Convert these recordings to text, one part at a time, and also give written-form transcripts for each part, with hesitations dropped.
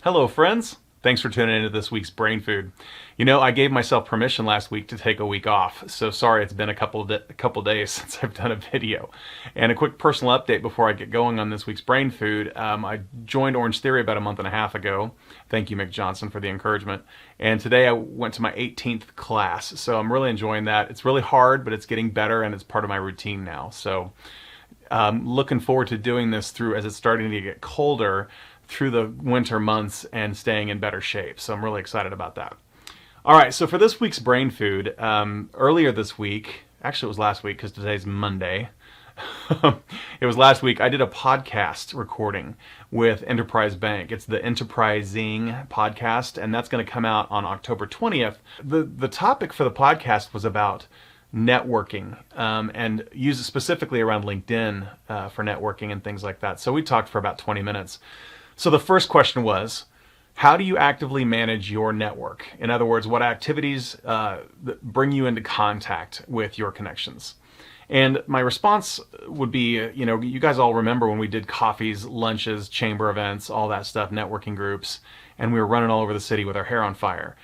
Hello, friends. Thanks for tuning into this week's Brain Food. You know, I gave myself permission last week to take a week off, so sorry it's been a couple days since I've done a video. And a quick personal update before I get going on this week's Brain Food. I joined Orange Theory about a month and a half ago. Thank you, Mick Johnson, for the encouragement. And today I went to my 18th class, so I'm really enjoying that. It's really hard, but it's getting better, and it's part of my routine now. So looking forward to doing this through as it's starting to get colder through the winter months and staying in better shape. So I'm really excited about that. All right, so for this week's Brain Food, earlier this week, actually it was last week because today's Monday, it was last week, I did a podcast recording with Enterprise Bank. It's the Enterprise.ing podcast, and that's going to come out on October 20th. The topic for the podcast was about networking and use it specifically around LinkedIn for networking and things like that. So we talked for about 20 minutes. So the first question was, how do you actively manage your network? In other words, what activities bring you into contact with your connections? And my response would be, you guys all remember when we did coffees, lunches, chamber events, all that stuff, networking groups, and we were running all over the city with our hair on fire.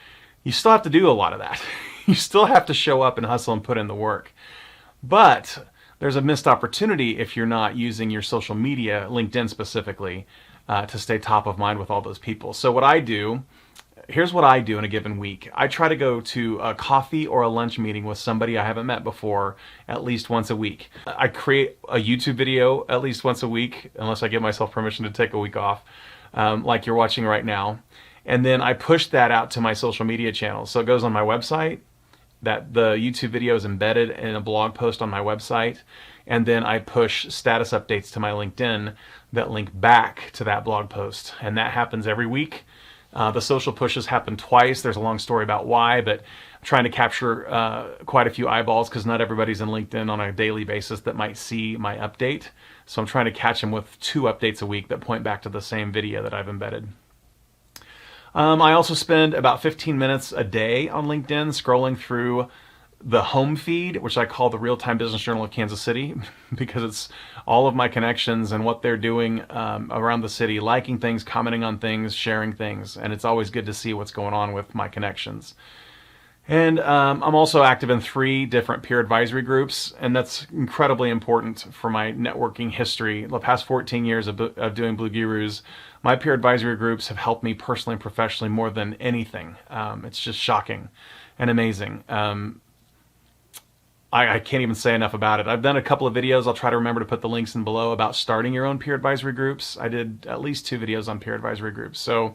You still have to do a lot of that. You still have to show up and hustle and put in the work. But there's a missed opportunity if you're not using your social media, LinkedIn specifically, to stay top of mind with all those people. So here's what I do in a given week. I try to go to a coffee or a lunch meeting with somebody I haven't met before at least once a week. I create a YouTube video at least once a week, unless I give myself permission to take a week off, like you're watching right now. And then I push that out to my social media channels. So it goes on my website, that the YouTube video is embedded in a blog post on my website, and then I push status updates to my LinkedIn that link back to that blog post. And that happens every week. The social pushes happen twice. There's a long story about why, but I'm trying to capture quite a few eyeballs because not everybody's in LinkedIn on a daily basis that might see my update. So I'm trying to catch them with 2 updates a week that point back to the same video that I've embedded. I also spend about 15 minutes a day on LinkedIn scrolling through the home feed, which I call the Real-Time Business Journal of Kansas City, because it's all of my connections and what they're doing around the city, liking things, commenting on things, sharing things, and it's always good to see what's going on with my connections. And I'm also active in 3 different peer advisory groups, and that's incredibly important for my networking history. The past 14 years of doing Blue Gurus, my peer advisory groups have helped me personally and professionally more than anything. It's just shocking and amazing. I can't even say enough about it. I've done a couple of videos. I'll try to remember to put the links in below about starting your own peer advisory groups. I did at least 2 videos on peer advisory groups. So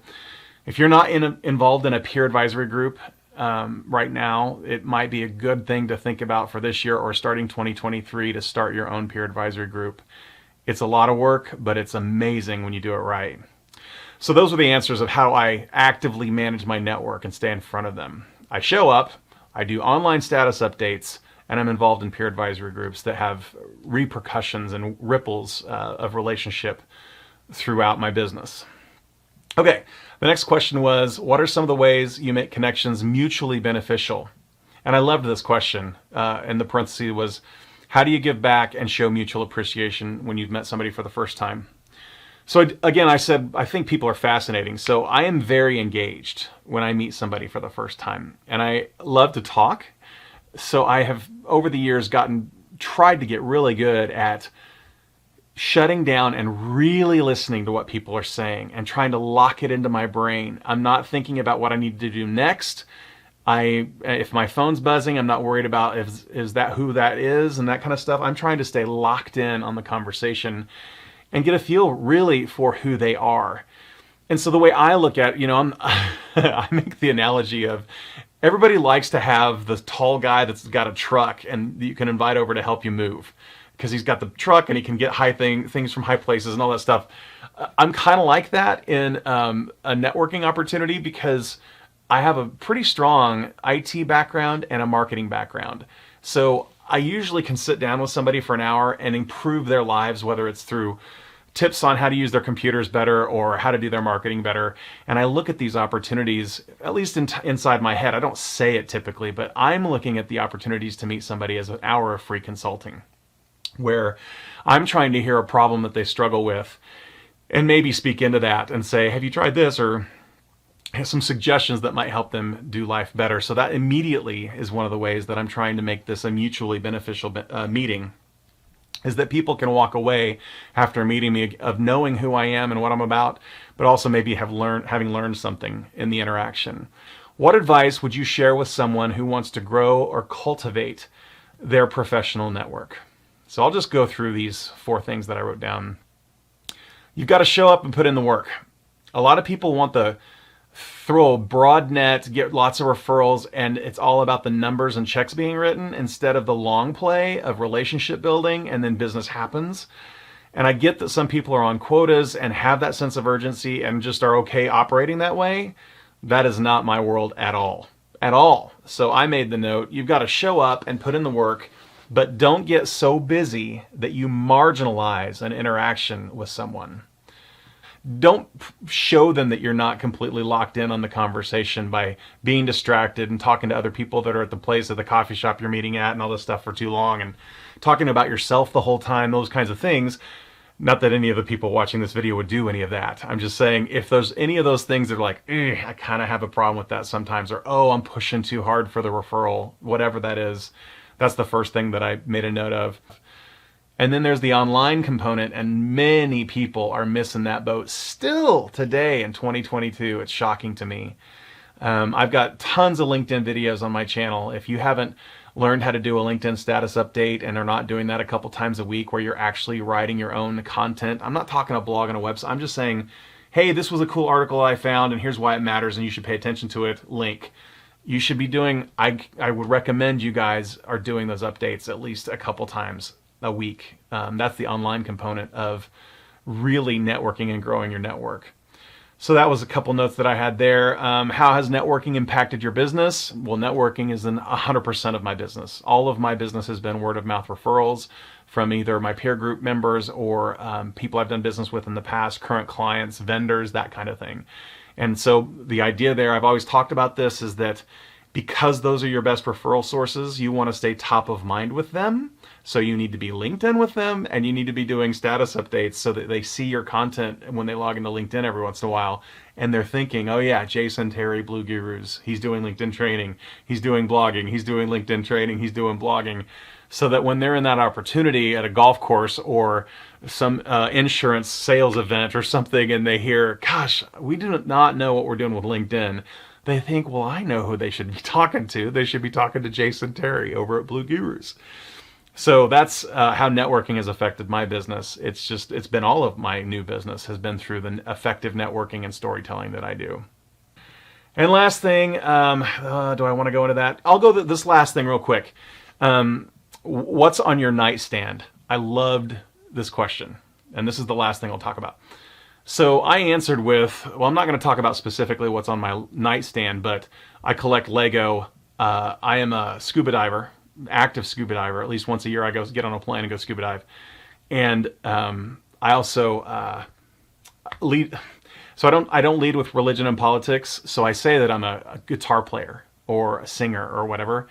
if you're not involved in a peer advisory group right now, it might be a good thing to think about for this year or starting 2023 to start your own peer advisory group. It's a lot of work, but it's amazing when you do it right. So those are the answers of how I actively manage my network and stay in front of them. I show up, I do online status updates, and I'm involved in peer advisory groups that have repercussions and ripples of relationship throughout my business. Okay, the next question was, what are some of the ways you make connections mutually beneficial? And I loved this question. And the parenthesis was, how do you give back and show mutual appreciation when you've met somebody for the first time? So again, I said, I think people are fascinating. So I am very engaged when I meet somebody for the first time. And I love to talk. So I have, over the years, tried to get really good at shutting down and really listening to what people are saying and trying to lock it into my brain. I'm not thinking about what I need to do next. If my phone's buzzing, I'm not worried about is that who that is and that kind of stuff. I'm trying to stay locked in on the conversation and get a feel really for who they are. And so the way I look at it, I make the analogy of everybody likes to have the tall guy that's got a truck and you can invite over to help you move because he's got the truck and he can get things from high places and all that stuff. I'm kind of like that in a networking opportunity because I have a pretty strong IT background and a marketing background. So I usually can sit down with somebody for an hour and improve their lives, whether it's through tips on how to use their computers better or how to do their marketing better. And I look at these opportunities, at least inside my head. I don't say it typically, but I'm looking at the opportunities to meet somebody as an hour of free consulting, where I'm trying to hear a problem that they struggle with and maybe speak into that and say, have you tried this? Or some suggestions that might help them do life better. So that immediately is one of the ways that I'm trying to make this a mutually beneficial meeting, is that people can walk away after meeting me of knowing who I am and what I'm about, but also maybe having learned something in the interaction. What advice would you share with someone who wants to grow or cultivate their professional network? So I'll just go through these 4 things that I wrote down. You've got to show up and put in the work. A lot of people want the throw a broad net, get lots of referrals, and it's all about the numbers and checks being written instead of the long play of relationship building, and then business happens. And I get that some people are on quotas and have that sense of urgency and just are okay operating that way. That is not my world at all. At all. So I made the note, you've got to show up and put in the work, but don't get so busy that you marginalize an interaction with someone. Don't show them that you're not completely locked in on the conversation by being distracted and talking to other people that are at the place at the coffee shop you're meeting at and all this stuff for too long and talking about yourself the whole time, those kinds of things. Not that any of the people watching this video would do any of that. I'm just saying, if there's any of those things that are like, I kind of have a problem with that sometimes, or, oh, I'm pushing too hard for the referral, whatever that is, that's the first thing that I made a note of. And then there's the online component, and many people are missing that boat still today in 2022. It's shocking to me. I've got tons of LinkedIn videos on my channel. If you haven't learned how to do a LinkedIn status update and are not doing that a couple times a week where you're actually writing your own content, I'm not talking a blog and a website. I'm just saying, hey, this was a cool article I found and here's why it matters and you should pay attention to it, link. You should be doing, I would recommend you guys are doing those updates at least a couple times a week. That's the online component of really networking and growing your network. So that was a couple notes that I had there. How has networking impacted your business? Well, networking is 100% of my business. All of my business has been word of mouth referrals from either my peer group members or people I've done business with in the past, current clients, vendors, that kind of thing. And so the idea there, I've always talked about this, is that because those are your best referral sources, you want to stay top of mind with them. So you need to be LinkedIn with them, and you need to be doing status updates so that they see your content when they log into LinkedIn every once in a while. And they're thinking, oh yeah, Jason Terry, Blue Gurus, he's doing LinkedIn training, he's doing blogging, he's doing LinkedIn training, he's doing blogging. So that when they're in that opportunity at a golf course or some insurance sales event or something, and they hear, gosh, we do not know what we're doing with LinkedIn, they think, well, I know who they should be talking to. They should be talking to Jason Terry over at Blue Gurus. So that's how networking has affected my business. It's been all of my new business has been through the effective networking and storytelling that I do. And last thing, do I want to go into that? I'll go this last thing real quick. What's on your nightstand? I loved this question. And this is the last thing I'll talk about. So I answered with, well, I'm not going to talk about specifically what's on my nightstand, but I collect Lego. I am a scuba diver. Active scuba diver. At least once a year I go get on a plane and go scuba dive. And I also lead, so I don't lead with religion and politics, so I say that I'm a guitar player or a singer or whatever.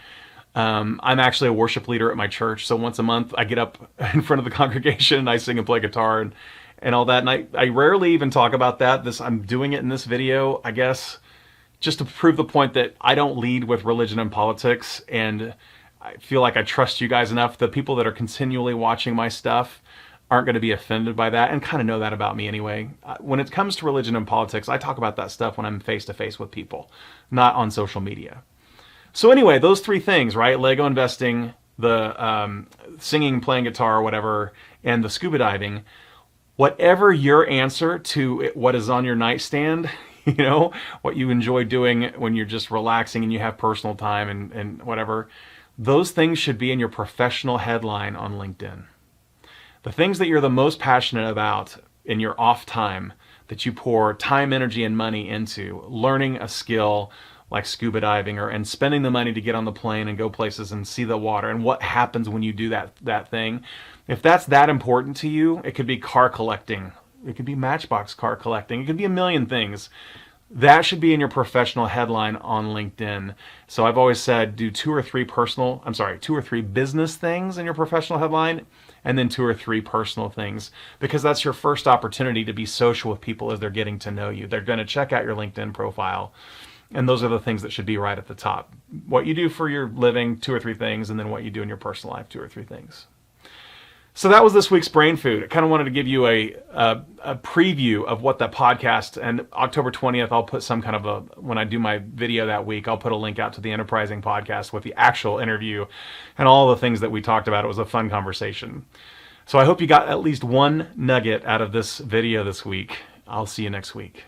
I'm actually a worship leader at my church, so once a month I get up in front of the congregation and I sing and play guitar and all that. And I rarely even talk about that. I'm doing it in this video, I guess, just to prove the point that I don't lead with religion and politics, and I feel like I trust you guys enough. The people that are continually watching my stuff aren't going to be offended by that and kind of know that about me anyway. When it comes to religion and politics, I talk about that stuff when I'm face to face with people, not on social media. So anyway, those 3 things, right? Lego investing, the singing, playing guitar, or whatever, and the scuba diving. Whatever your answer to what is on your nightstand, you know, what you enjoy doing when you're just relaxing and you have personal time and whatever, those things should be in your professional headline on LinkedIn. The things that you're the most passionate about in your off time, that you pour time, energy, and money into, learning a skill like scuba diving and spending the money to get on the plane and go places and see the water and what happens when you do that thing. If that's that important to you, it could be car collecting. It could be Matchbox car collecting. It could be a million things. That should be in your professional headline on LinkedIn. So I've always said do two or three business things in your professional headline, and then two or three personal things, because that's your first opportunity to be social with people as they're getting to know you. They're going to check out your LinkedIn profile, and those are the things that should be right at the top. What you do for your living, two or three things, and then what you do in your personal life, two or three things. So that was this week's Brain Food. I kind of wanted to give you a preview of what the podcast, and October 20th, I'll put some kind of when I do my video that week, I'll put a link out to the Enterprise.ing podcast with the actual interview and all the things that we talked about. It was a fun conversation. So I hope you got at least one nugget out of this video this week. I'll see you next week.